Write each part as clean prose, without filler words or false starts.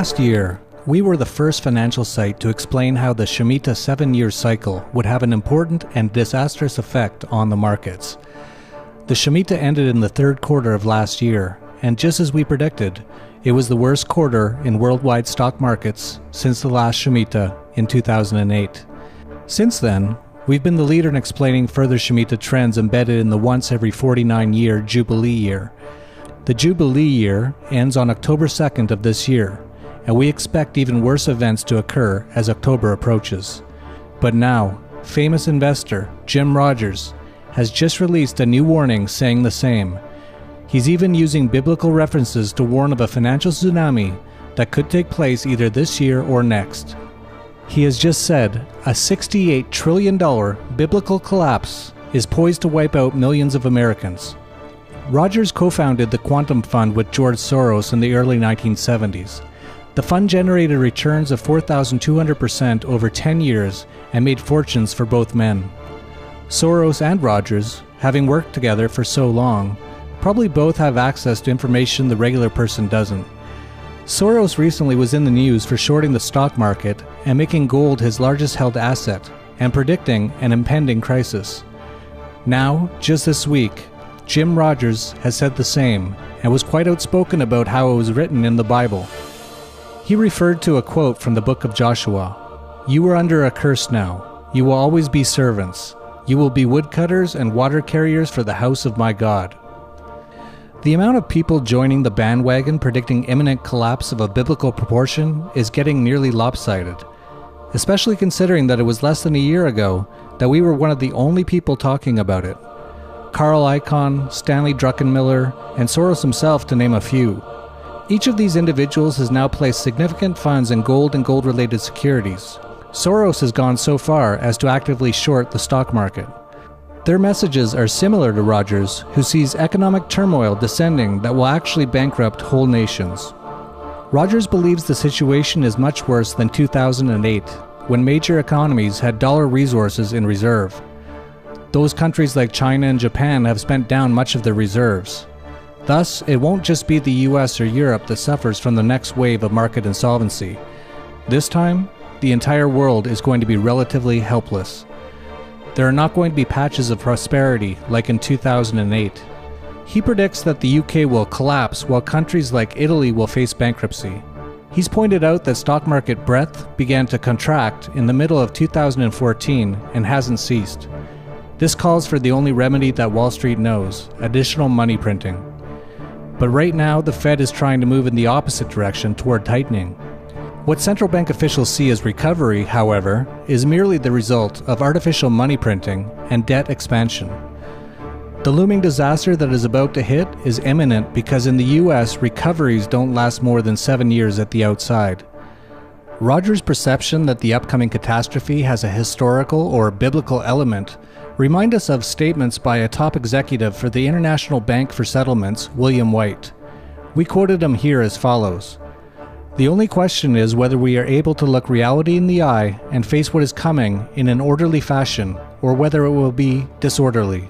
Last year, we were the first financial site to explain how the Shemitah 7-year cycle would have an important and disastrous effect on the markets. The Shemitah ended in the third quarter of last year, and just as we predicted, it was the worst quarter in worldwide stock markets since the last Shemitah in 2008. Since then, we've been the leader in explaining further Shemitah trends embedded in the once every 49-year Jubilee year. The Jubilee year ends on October 2nd of this year, and we expect even worse events to occur as October approaches. But now, famous investor Jim Rogers has just released a new warning saying the same. He's even using biblical references to warn of a financial tsunami that could take place either this year or next. He has just said a $68 trillion biblical collapse is poised to wipe out millions of Americans. Rogers co-founded the Quantum Fund with George Soros in the early 1970s. The fund generated returns of 4,200% over 10 years and made fortunes for both men. Soros and Rogers, having worked together for so long, probably both have access to information the regular person doesn't. Soros recently was in the news for shorting the stock market and making gold his largest held asset and predicting an impending crisis. Now, just this week, Jim Rogers has said the same and was quite outspoken about how it was written in the Bible. He referred to a quote from the book of Joshua. "You are under a curse now. You will always be servants. You will be woodcutters and water carriers for the house of my God." The amount of people joining the bandwagon predicting imminent collapse of a biblical proportion is getting nearly lopsided, especially considering that it was less than a year ago that we were one of the only people talking about it. Carl Icahn, Stanley Druckenmiller, and Soros himself, to name a few. Each of these individuals has now placed significant funds in gold and gold-related securities. Soros has gone so far as to actively short the stock market. Their messages are similar to Rogers, who sees economic turmoil descending that will actually bankrupt whole nations. Rogers believes the situation is much worse than 2008, when major economies had dollar resources in reserve. Those countries like China and Japan have spent down much of their reserves. Thus, it won't just be the US or Europe that suffers from the next wave of market insolvency. This time, the entire world is going to be relatively helpless. There are not going to be patches of prosperity like in 2008. He predicts that the UK will collapse while countries like Italy will face bankruptcy. He's pointed out that stock market breadth began to contract in the middle of 2014 and hasn't ceased. This calls for the only remedy that Wall Street knows: additional money printing. But right now, the Fed is trying to move in the opposite direction toward tightening. What central bank officials see as recovery, however, is merely the result of artificial money printing and debt expansion. The looming disaster that is about to hit is imminent because in the US, recoveries don't last more than 7 years at the outside. Rogers' perception that the upcoming catastrophe has a historical or biblical element remind us of statements by a top executive for the International Bank for Settlements, William White. We quoted him here as follows: "The only question is whether we are able to look reality in the eye and face what is coming in an orderly fashion, or whether it will be disorderly.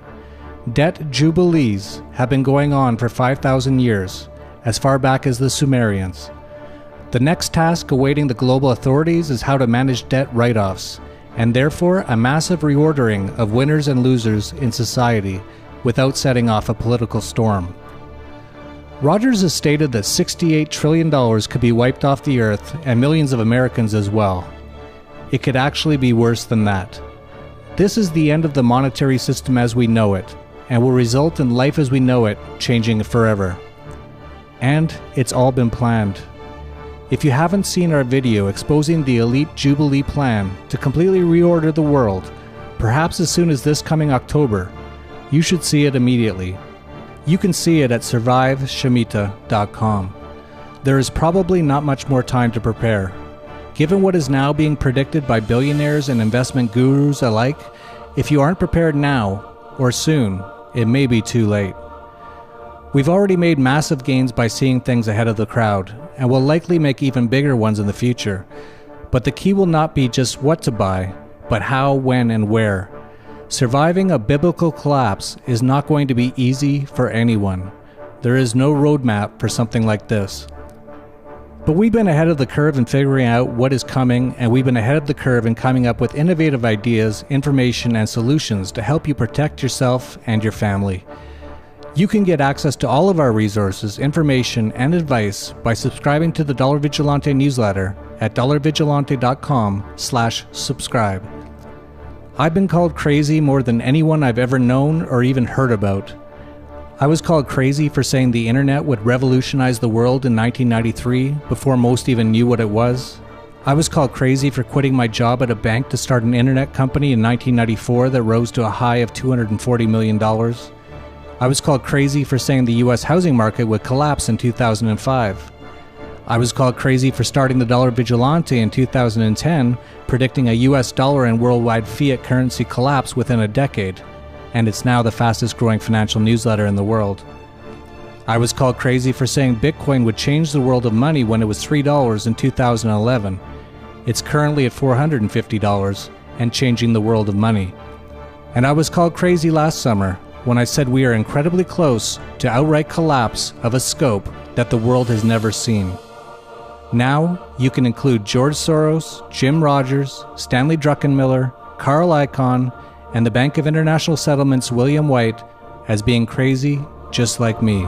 Debt jubilees have been going on for 5,000 years, as far back as the Sumerians. The next task awaiting the global authorities is how to manage debt write-offs, and therefore a massive reordering of winners and losers in society without setting off a political storm." Rogers has stated that $68 trillion could be wiped off the earth and millions of Americans as well. It could actually be worse than that. This is the end of the monetary system as we know it, and will result in life as we know it changing forever. And it's all been planned. If you haven't seen our video exposing the elite Jubilee plan to completely reorder the world, perhaps as soon as this coming October, you should see it immediately. You can see it at surviveshemitah.com. There is probably not much more time to prepare. Given what is now being predicted by billionaires and investment gurus alike, if you aren't prepared now, or soon, it may be too late. We've already made massive gains by seeing things ahead of the crowd, and will likely make even bigger ones in the future. But the key will not be just what to buy, but how, when, and where. Surviving a biblical collapse is not going to be easy for anyone. There is no roadmap for something like this. But we've been ahead of the curve in figuring out what is coming, and we've been ahead of the curve in coming up with innovative ideas, information, and solutions to help you protect yourself and your family. You can get access to all of our resources, information, and advice by subscribing to the Dollar Vigilante newsletter at dollarvigilante.com/subscribe. I've been called crazy more than anyone I've ever known or even heard about. I was called crazy for saying the internet would revolutionize the world in 1993 before most even knew what it was. I was called crazy for quitting my job at a bank to start an internet company in 1994 that rose to a high of $240 million. I was called crazy for saying the US housing market would collapse in 2005. I was called crazy for starting the Dollar Vigilante in 2010, predicting a US dollar and worldwide fiat currency collapse within a decade, and it's now the fastest growing financial newsletter in the world. I was called crazy for saying Bitcoin would change the world of money when it was $3 in 2011. It's currently at $450 and changing the world of money. And I was called crazy last summer when I said we are incredibly close to outright collapse of a scope that the world has never seen. Now, you can include George Soros, Jim Rogers, Stanley Druckenmiller, Carl Icahn, and the Bank of International Settlements' William White as being crazy just like me.